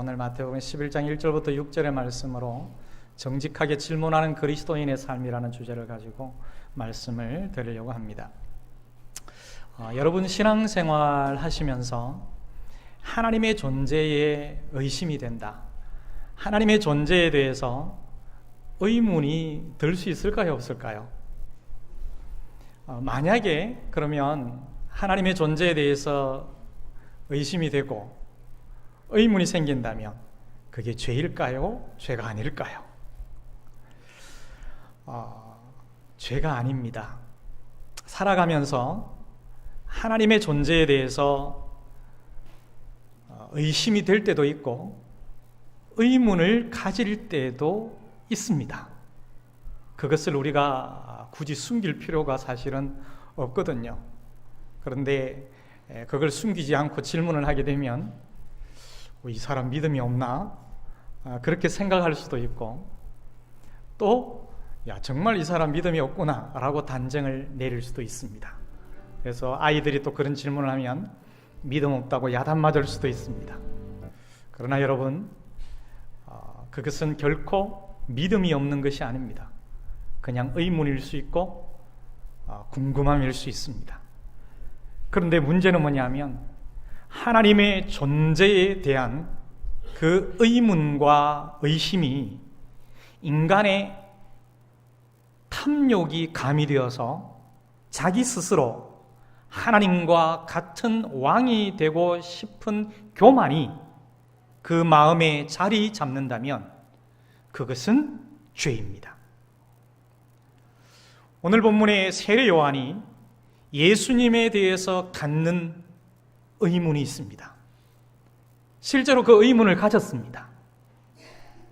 오늘 마태복음 11장 1절부터 6절의 말씀으로 정직하게 질문하는 그리스도인의 삶이라는 주제를 가지고 말씀을 드리려고 합니다. 여러분 신앙생활 하시면서 하나님의 존재에 의심이 된다, 하나님의 존재에 대해서 의문이 들 수 있을까요, 없을까요? 만약에 그러면 하나님의 존재에 대해서 의심이 되고 의문이 생긴다면 그게 죄일까요? 죄가 아닐까요? 죄가 아닙니다. 살아가면서 하나님의 존재에 대해서 의심이 될 때도 있고 의문을 가질 때도 있습니다. 그것을 우리가 굳이 숨길 필요가 사실은 없거든요. 그런데 그걸 숨기지 않고 질문을 하게 되면 이 사람 믿음이 없나? 그렇게 생각할 수도 있고, 또 정말 이 사람 믿음이 없구나 라고 단정을 내릴 수도 있습니다. 그래서 아이들이 또 그런 질문을 하면 믿음 없다고 야단 맞을 수도 있습니다. 그러나 여러분, 그것은 결코 믿음이 없는 것이 아닙니다. 그냥 의문일 수 있고 궁금함일 수 있습니다. 그런데 문제는 뭐냐면 하나님의 존재에 대한 그 의문과 의심이 인간의 탐욕이 가미되어서 자기 스스로 하나님과 같은 왕이 되고 싶은 교만이 그 마음에 자리 잡는다면 그것은 죄입니다. 오늘 본문의 세례 요한이 예수님에 대해서 갖는 의문이 있습니다. 실제로 그 의문을 가졌습니다.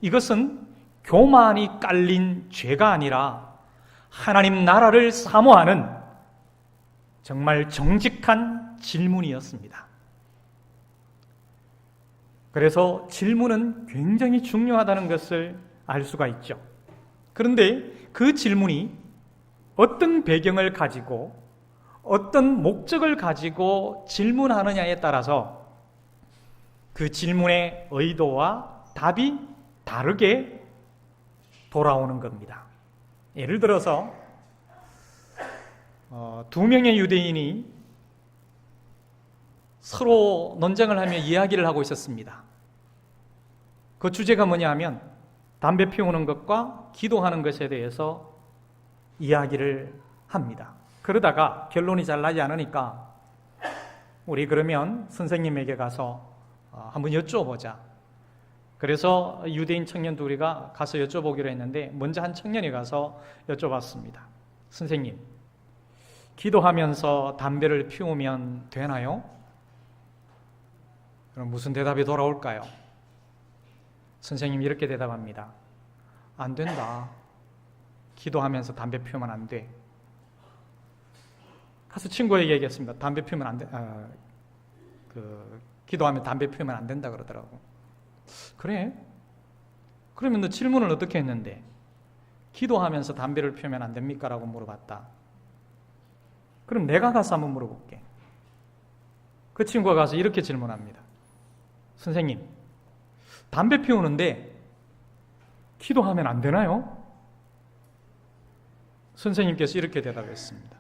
이것은 교만이 깔린 죄가 아니라 하나님 나라를 사모하는 정말 정직한 질문이었습니다. 그래서 질문은 굉장히 중요하다는 것을 알 수가 있죠. 그런데 그 질문이 어떤 배경을 가지고 어떤 목적을 가지고 질문하느냐에 따라서 그 질문의 의도와 답이 다르게 돌아오는 겁니다. 예를 들어서 두 명의 유대인이 서로 논쟁을 하며 이야기를 하고 있었습니다. 그 주제가 뭐냐 하면 담배 피우는 것과 기도하는 것에 대해서 이야기를 합니다. 그러다가 결론이 잘 나지 않으니까 우리 그러면 선생님에게 가서 한번 여쭤보자. 그래서 유대인 청년 둘이가 가서 여쭤보기로 했는데 먼저 한 청년이 가서 여쭤봤습니다. 선생님, 기도하면서 담배를 피우면 되나요? 그럼 무슨 대답이 돌아올까요? 선생님이 이렇게 대답합니다. 안 된다. 기도하면서 담배 피우면 안 돼. 가서 친구에게 얘기했습니다. 담배 피우면 안 돼. 기도하면 담배 피우면 안 된다 그러더라고. 그래? 그러면 너 질문을 어떻게 했는데? 기도하면서 담배를 피우면 안 됩니까? 라고 물어봤다. 그럼 내가 가서 한번 물어볼게. 그 친구가 가서 이렇게 질문합니다. 선생님, 담배 피우는데 기도하면 안 되나요? 선생님께서 이렇게 대답했습니다.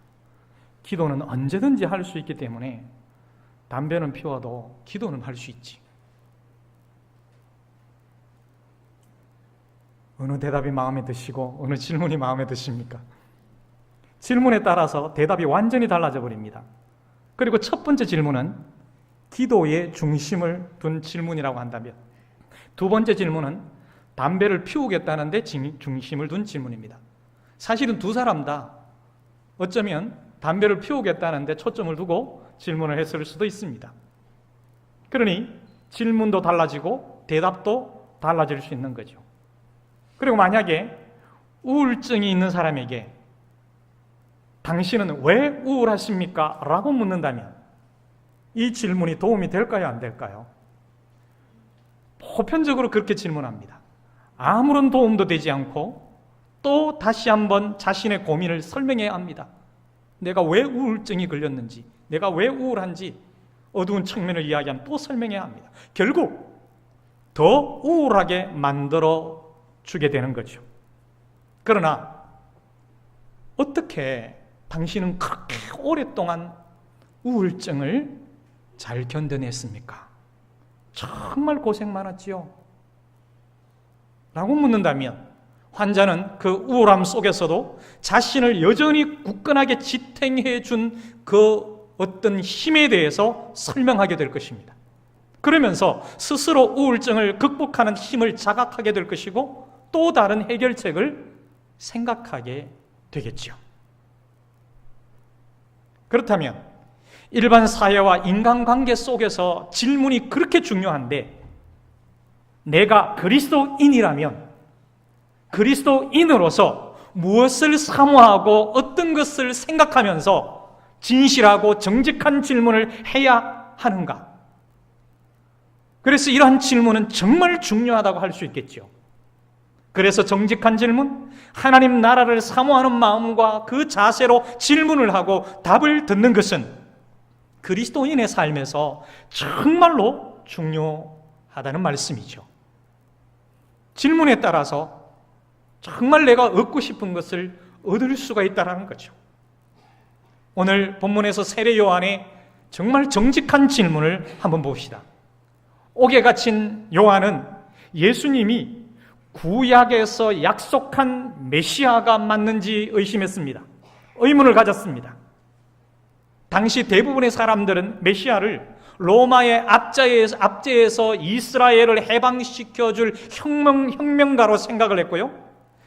기도는 언제든지 할 수 있기 때문에 담배는 피워도 기도는 할 수 있지. 어느 대답이 마음에 드시고 어느 질문이 마음에 드십니까? 질문에 따라서 대답이 완전히 달라져 버립니다. 그리고 첫 번째 질문은 기도에 중심을 둔 질문이라고 한다면, 두 번째 질문은 담배를 피우겠다는데 중심을 둔 질문입니다. 사실은 두 사람 다 어쩌면 담배를 피우겠다는데 초점을 두고 질문을 했을 수도 있습니다. 그러니 질문도 달라지고 대답도 달라질 수 있는 거죠. 그리고 만약에 우울증이 있는 사람에게 당신은 왜 우울하십니까? 라고 묻는다면 이 질문이 도움이 될까요? 안 될까요? 보편적으로 그렇게 질문합니다. 아무런 도움도 되지 않고 또 다시 한번 자신의 고민을 설명해야 합니다. 내가 왜 우울증이 걸렸는지, 내가 왜 우울한지 어두운 측면을 이야기하면 또 설명해야 합니다. 결국 더 우울하게 만들어 주게 되는 거죠. 그러나 어떻게 당신은 그렇게 오랫동안 우울증을 잘 견뎌냈습니까? 정말 고생 많았지요? 라고 묻는다면 환자는 그 우울함 속에서도 자신을 여전히 굳건하게 지탱해 준 그 어떤 힘에 대해서 설명하게 될 것입니다. 그러면서 스스로 우울증을 극복하는 힘을 자각하게 될 것이고 또 다른 해결책을 생각하게 되겠죠. 그렇다면 일반 사회와 인간관계 속에서 질문이 그렇게 중요한데, 내가 그리스도인이라면 그리스도인으로서 무엇을 사모하고 어떤 것을 생각하면서 진실하고 정직한 질문을 해야 하는가? 그래서 이러한 질문은 정말 중요하다고 할 수 있겠죠. 그래서 정직한 질문, 하나님 나라를 사모하는 마음과 그 자세로 질문을 하고 답을 듣는 것은 그리스도인의 삶에서 정말로 중요하다는 말씀이죠. 질문에 따라서 정말 내가 얻고 싶은 것을 얻을 수가 있다는 거죠. 오늘 본문에서 세례 요한의 정말 정직한 질문을 한번 봅시다. 옥에 갇힌 요한은 예수님이 구약에서 약속한 메시아가 맞는지 의심했습니다. 의문을 가졌습니다. 당시 대부분의 사람들은 메시아를 로마의 압제에서 이스라엘을 해방시켜줄 혁명가로 생각을 했고요.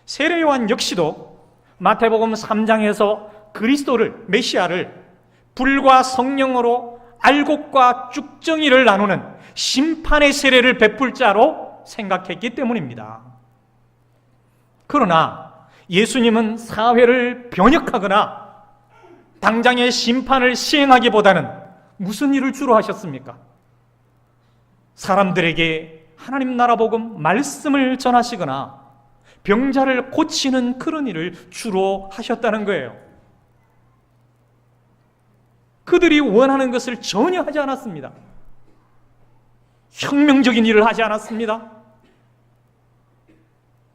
세례 요한 역시도 마태복음 3장에서 그리스도를, 메시아를 불과 성령으로 알곡과 쭉정이를 나누는 심판의 세례를 베풀 자로 생각했기 때문입니다. 그러나 예수님은 사회를 변혁하거나 당장의 심판을 시행하기보다는 무슨 일을 주로 하셨습니까? 사람들에게 하나님 나라 복음 말씀을 전하시거나 병자를 고치는 그런 일을 주로 하셨다는 거예요. 그들이 원하는 것을 전혀 하지 않았습니다. 혁명적인 일을 하지 않았습니다.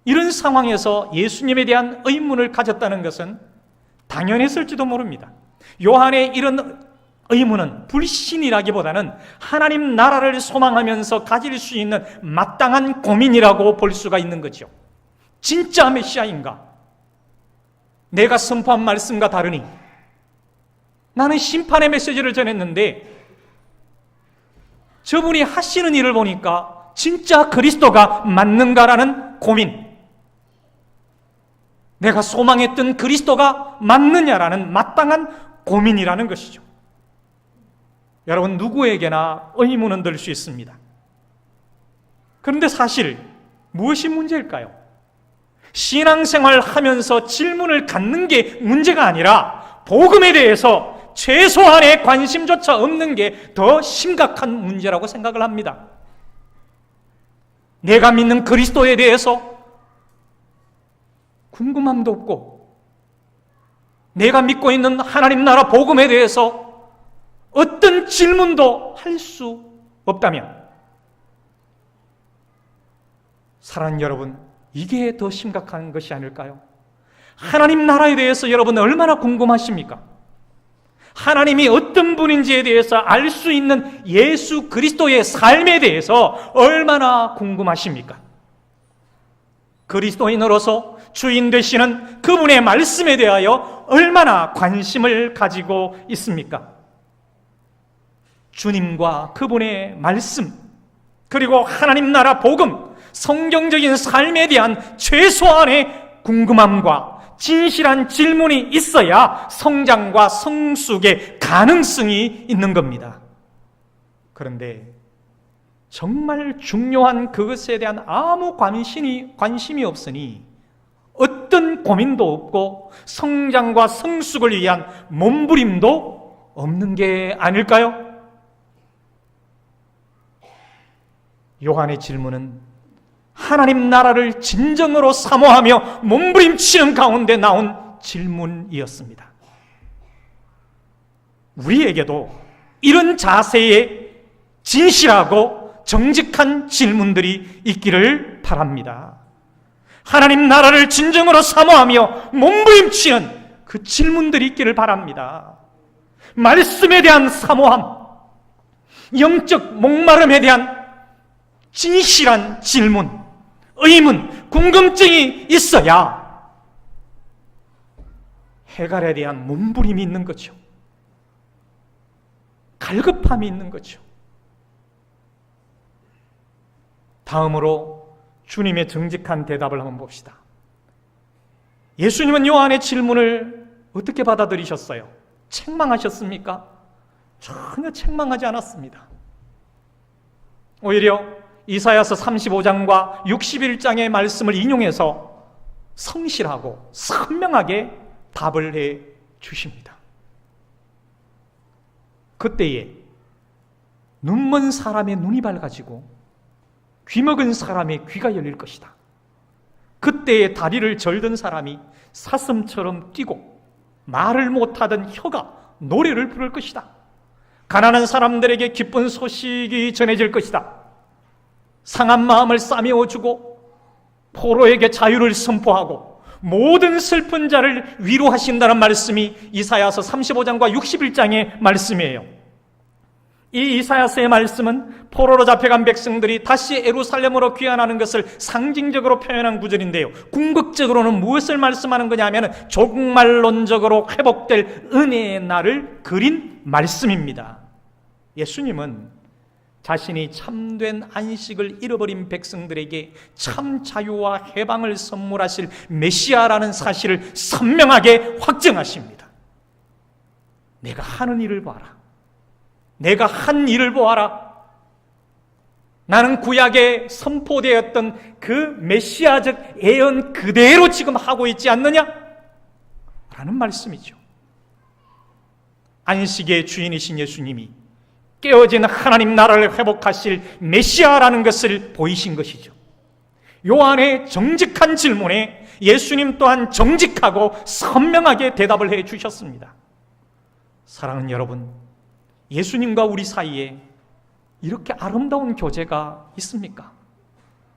이런 상황에서 예수님에 대한 의문을 가졌다는 것은 당연했을지도 모릅니다. 요한의 이런 의문은 불신이라기보다는 하나님 나라를 소망하면서 가질 수 있는 마땅한 고민이라고 볼 수가 있는 거죠. 진짜 메시아인가? 내가 선포한 말씀과 다르니 나는 심판의 메시지를 전했는데 저분이 하시는 일을 보니까 진짜 그리스도가 맞는가라는 고민, 내가 소망했던 그리스도가 맞느냐라는 마땅한 고민이라는 것이죠. 여러분, 누구에게나 의문은 들 수 있습니다. 그런데 사실 무엇이 문제일까요? 신앙생활 하면서 질문을 갖는 게 문제가 아니라 복음에 대해서 최소한의 관심조차 없는 게 더 심각한 문제라고 생각을 합니다. 내가 믿는 그리스도에 대해서 궁금함도 없고 내가 믿고 있는 하나님 나라 복음에 대해서 어떤 질문도 할 수 없다면 사랑하는 여러분, 이게 더 심각한 것이 아닐까요? 하나님 나라에 대해서 여러분 얼마나 궁금하십니까? 하나님이 어떤 분인지에 대해서 알 수 있는 예수 그리스도의 삶에 대해서 얼마나 궁금하십니까? 그리스도인으로서 주인 되시는 그분의 말씀에 대하여 얼마나 관심을 가지고 있습니까? 주님과 그분의 말씀, 그리고 하나님 나라 복음, 성경적인 삶에 대한 최소한의 궁금함과 진실한 질문이 있어야 성장과 성숙의 가능성이 있는 겁니다. 그런데 정말 중요한 그것에 대한 아무 관심이 없으니 어떤 고민도 없고 성장과 성숙을 위한 몸부림도 없는 게 아닐까요? 요한의 질문은 하나님 나라를 진정으로 사모하며 몸부림치는 가운데 나온 질문이었습니다. 우리에게도 이런 자세의 진실하고 정직한 질문들이 있기를 바랍니다. 하나님 나라를 진정으로 사모하며 몸부림치는 그 질문들이 있기를 바랍니다. 말씀에 대한 사모함, 영적 목마름에 대한 진실한 질문, 의문, 궁금증이 있어야 해갈에 대한 몸부림이 있는 거죠. 갈급함이 있는 거죠. 다음으로 주님의 정직한 대답을 한번 봅시다. 예수님은 요한의 질문을 어떻게 받아들이셨어요? 책망하셨습니까? 전혀 책망하지 않았습니다. 오히려 이사야서 35장과 61장의 말씀을 인용해서 성실하고 선명하게 답을 해 주십니다. 그때에 눈먼 사람의 눈이 밝아지고 귀먹은 사람의 귀가 열릴 것이다. 그때에 다리를 절던 사람이 사슴처럼 뛰고 말을 못하던 혀가 노래를 부를 것이다. 가난한 사람들에게 기쁜 소식이 전해질 것이다. 상한 마음을 싸매어주고 포로에게 자유를 선포하고 모든 슬픈 자를 위로하신다는 말씀이 이사야서 35장과 61장의 말씀이에요. 이 이사야서의 말씀은 포로로 잡혀간 백성들이 다시 예루살렘으로 귀환하는 것을 상징적으로 표현한 구절인데요, 궁극적으로는 무엇을 말씀하는 거냐 하면 조국말론적으로 회복될 은혜의 날을 그린 말씀입니다. 예수님은 자신이 참된 안식을 잃어버린 백성들에게 참 자유와 해방을 선물하실 메시아라는 사실을 선명하게 확증하십니다. 내가 하는 일을 봐라. 내가 한 일을 보아라. 나는 구약에 선포되었던 그 메시아적 예언 그대로 지금 하고 있지 않느냐? 라는 말씀이죠. 안식의 주인이신 예수님이 깨어진 하나님 나라를 회복하실 메시아라는 것을 보이신 것이죠. 요한의 정직한 질문에 예수님 또한 정직하고 선명하게 대답을 해 주셨습니다. 사랑하는 여러분, 예수님과 우리 사이에 이렇게 아름다운 교제가 있습니까?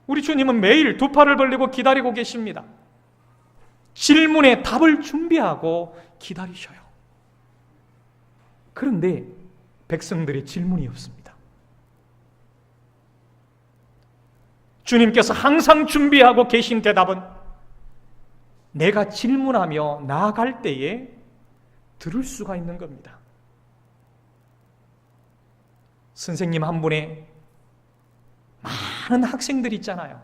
우리 주님은 매일 두 팔을 벌리고 기다리고 계십니다. 질문에 답을 준비하고 기다리셔요. 그런데 백성들의 질문이 없습니다. 주님께서 항상 준비하고 계신 대답은 내가 질문하며 나아갈 때에 들을 수가 있는 겁니다. 선생님 한 분의 많은 학생들이 있잖아요.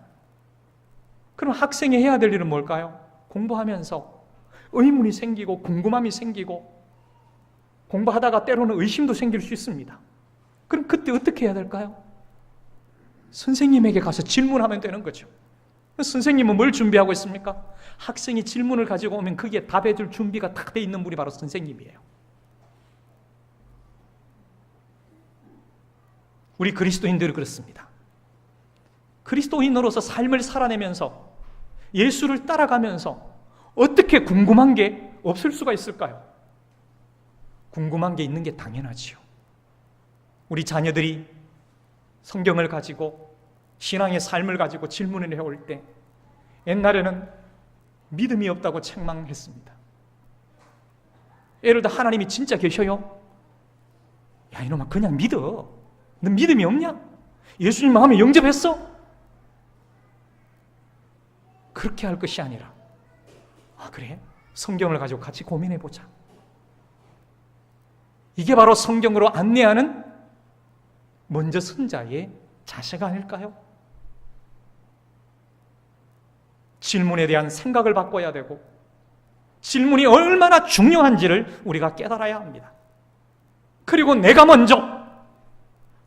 그럼 학생이 해야 될 일은 뭘까요? 공부하면서 의문이 생기고 궁금함이 생기고 공부하다가 때로는 의심도 생길 수 있습니다. 그럼 그때 어떻게 해야 될까요? 선생님에게 가서 질문하면 되는 거죠. 선생님은 뭘 준비하고 있습니까? 학생이 질문을 가지고 오면 거기에 답해 줄 준비가 딱 돼 있는 분이 바로 선생님이에요. 우리 그리스도인들은 그렇습니다. 그리스도인으로서 삶을 살아내면서 예수를 따라가면서 어떻게 궁금한 게 없을 수가 있을까요? 궁금한 게 있는 게 당연하지요. 우리 자녀들이 성경을 가지고 신앙의 삶을 가지고 질문을 해올 때 옛날에는 믿음이 없다고 책망했습니다. 예를 들어 하나님이 진짜 계셔요? 야 이놈아 그냥 믿어. 너 믿음이 없냐? 예수님 마음에 영접했어? 그렇게 할 것이 아니라 아 그래? 성경을 가지고 같이 고민해보자. 이게 바로 성경으로 안내하는 먼저 선자의 자세가 아닐까요? 질문에 대한 생각을 바꿔야 되고 질문이 얼마나 중요한지를 우리가 깨달아야 합니다. 그리고 내가 먼저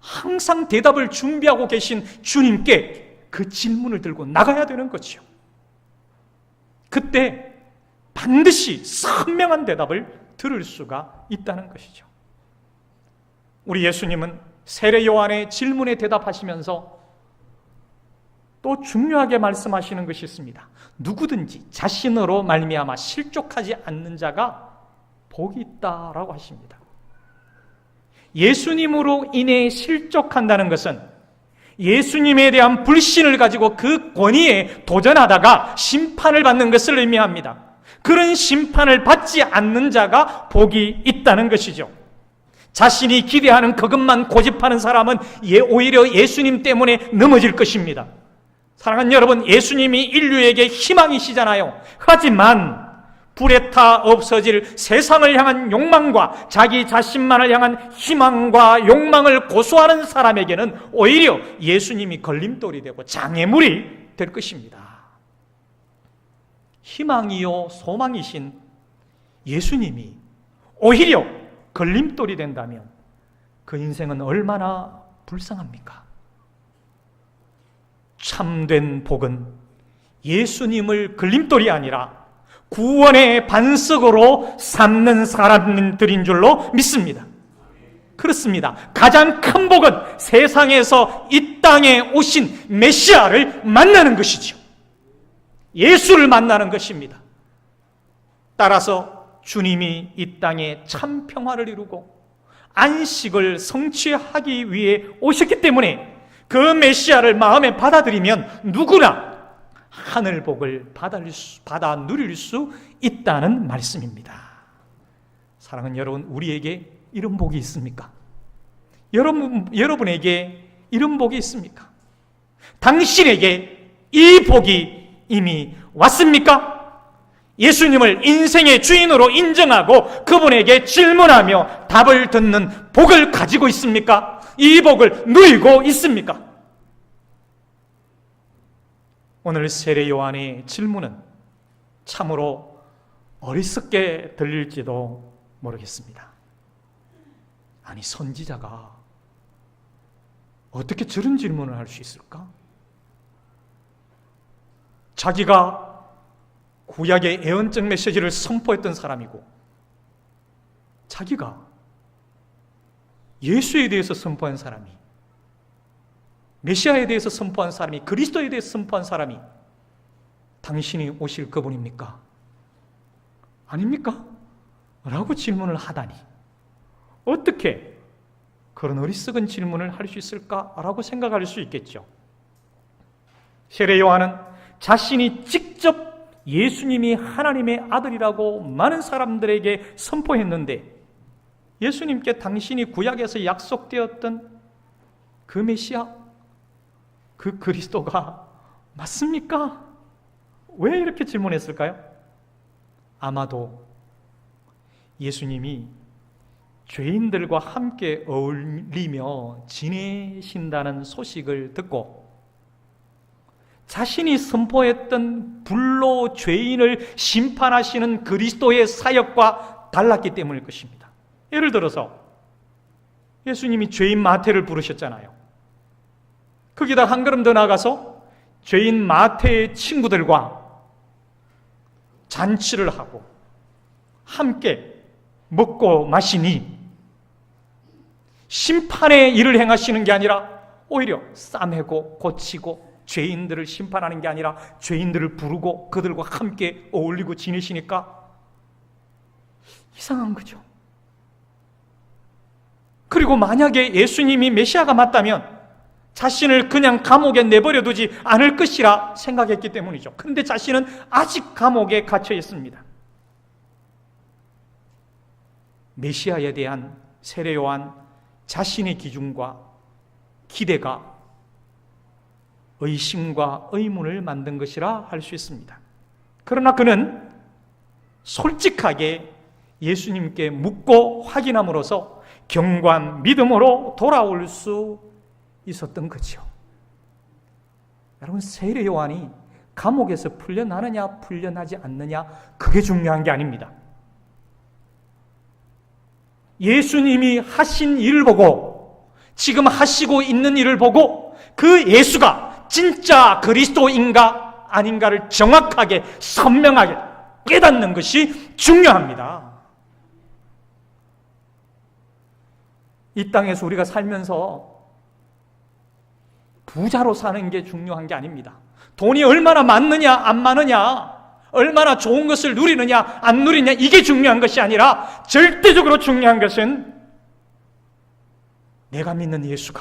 항상 대답을 준비하고 계신 주님께 그 질문을 들고 나가야 되는 거죠. 그때 반드시 선명한 대답을 들을 수가 있다는 것이죠. 우리 예수님은 세례 요한의 질문에 대답하시면서 또 중요하게 말씀하시는 것이 있습니다. 누구든지 자신으로 말미암아 실족하지 않는 자가 복이 있다라고 하십니다. 예수님으로 인해 실족한다는 것은 예수님에 대한 불신을 가지고 그 권위에 도전하다가 심판을 받는 것을 의미합니다. 그런 심판을 받지 않는 자가 복이 있다는 것이죠. 자신이 기대하는 그것만 고집하는 사람은 오히려 예수님 때문에 넘어질 것입니다. 사랑하는 여러분, 예수님이 인류에게 희망이시잖아요. 하지만 불에 타 없어질 세상을 향한 욕망과 자기 자신만을 향한 희망과 욕망을 고수하는 사람에게는 오히려 예수님이 걸림돌이 되고 장애물이 될 것입니다. 희망이요 소망이신 예수님이 오히려 걸림돌이 된다면 그 인생은 얼마나 불쌍합니까? 참된 복은 예수님을 걸림돌이 아니라 구원의 반석으로 삼는 사람들인 줄로 믿습니다. 그렇습니다. 가장 큰 복은 세상에서 이 땅에 오신 메시아를 만나는 것이죠. 예수를 만나는 것입니다. 따라서 주님이 이 땅에 참 평화를 이루고 안식을 성취하기 위해 오셨기 때문에 그 메시아를 마음에 받아들이면 누구나 하늘 복을 받아 누릴 수 있다는 말씀입니다. 사랑하는 여러분, 우리에게 이런 복이 있습니까? 여러분에게 이런 복이 있습니까? 당신에게 이 복이 이미 왔습니까? 예수님을 인생의 주인으로 인정하고 그분에게 질문하며 답을 듣는 복을 가지고 있습니까? 이 복을 누리고 있습니까? 오늘 세례 요한의 질문은 참으로 어리석게 들릴지도 모르겠습니다. 아니, 선지자가 어떻게 저런 질문을 할 수 있을까? 자기가 구약의 예언적 메시지를 선포했던 사람이고 자기가 예수에 대해서 선포한 사람이, 메시아에 대해서 선포한 사람이, 그리스도에 대해서 선포한 사람이 당신이 오실 그분입니까? 아닙니까? 라고 질문을 하다니 어떻게 그런 어리석은 질문을 할 수 있을까라고 생각할 수 있겠죠. 세례 요한은 자신이 직접 예수님이 하나님의 아들이라고 많은 사람들에게 선포했는데 예수님께 당신이 구약에서 약속되었던 그 메시아, 그 그리스도가 맞습니까? 왜 이렇게 질문했을까요? 아마도 예수님이 죄인들과 함께 어울리며 지내신다는 소식을 듣고 자신이 선포했던 불로 죄인을 심판하시는 그리스도의 사역과 달랐기 때문일 것입니다. 예를 들어서 예수님이 죄인 마태를 부르셨잖아요. 거기다 한 걸음 더 나가서 죄인 마태의 친구들과 잔치를 하고 함께 먹고 마시니 심판의 일을 행하시는 게 아니라 오히려 싸매고 고치고 죄인들을 심판하는 게 아니라 죄인들을 부르고 그들과 함께 어울리고 지내시니까 이상한 거죠. 그리고 만약에 예수님이 메시아가 맞다면 자신을 그냥 감옥에 내버려 두지 않을 것이라 생각했기 때문이죠. 그런데 자신은 아직 감옥에 갇혀 있습니다. 메시아에 대한 세례 요한 자신의 기준과 기대가 의심과 의문을 만든 것이라 할 수 있습니다. 그러나 그는 솔직하게 예수님께 묻고 확인함으로써 경고한 믿음으로 돌아올 수 있었던 거죠. 여러분, 세례 요한이 감옥에서 풀려나느냐 풀려나지 않느냐 그게 중요한 게 아닙니다. 예수님이 하신 일을 보고 지금 하시고 있는 일을 보고 그 예수가 진짜 그리스도인가 아닌가를 정확하게 선명하게 깨닫는 것이 중요합니다. 이 땅에서 우리가 살면서 부자로 사는 게 중요한 게 아닙니다. 돈이 얼마나 많느냐 안 많으냐, 얼마나 좋은 것을 누리느냐 안 누리느냐 이게 중요한 것이 아니라 절대적으로 중요한 것은 내가 믿는 예수가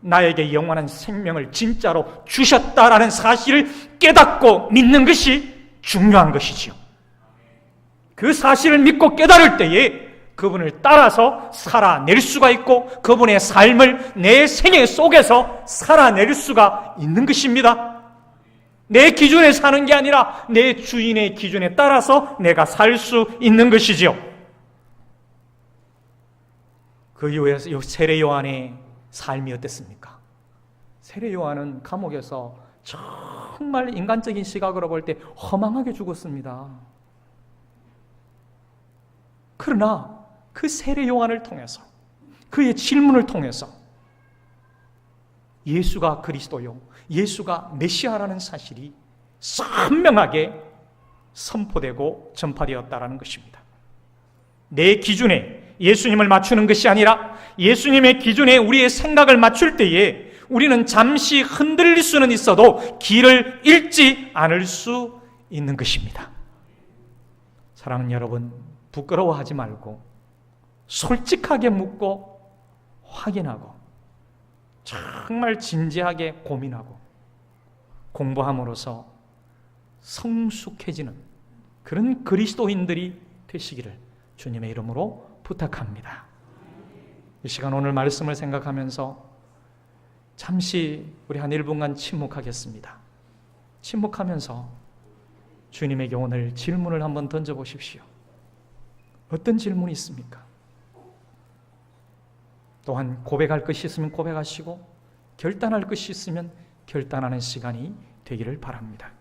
나에게 영원한 생명을 진짜로 주셨다라는 사실을 깨닫고 믿는 것이 중요한 것이지요. 그 사실을 믿고 깨달을 때에 그분을 따라서 살아낼 수가 있고 그분의 삶을 내 생애 속에서 살아낼 수가 있는 것입니다. 내 기준에 사는 게 아니라 내 주인의 기준에 따라서 내가 살 수 있는 것이지요. 그 이후에 세례 요한의 삶이 어땠습니까? 세례 요한은 감옥에서 정말 인간적인 시각으로 볼 때 허망하게 죽었습니다. 그러나 그 세례 요한을 통해서 그의 질문을 통해서 예수가 그리스도요, 예수가 메시아라는 사실이 선명하게 선포되고 전파되었다라는 것입니다. 내 기준에 예수님을 맞추는 것이 아니라 예수님의 기준에 우리의 생각을 맞출 때에 우리는 잠시 흔들릴 수는 있어도 길을 잃지 않을 수 있는 것입니다. 사랑하는 여러분, 부끄러워하지 말고 솔직하게 묻고 확인하고 정말 진지하게 고민하고 공부함으로써 성숙해지는 그런 그리스도인들이 되시기를 주님의 이름으로 부탁합니다. 이 시간 오늘 말씀을 생각하면서 잠시 우리 한 1분간 침묵하겠습니다. 침묵하면서 주님에게 오늘 질문을 한번 던져보십시오. 어떤 질문이 있습니까? 또한 고백할 것이 있으면 고백하시고 결단할 것이 있으면 결단하는 시간이 되기를 바랍니다.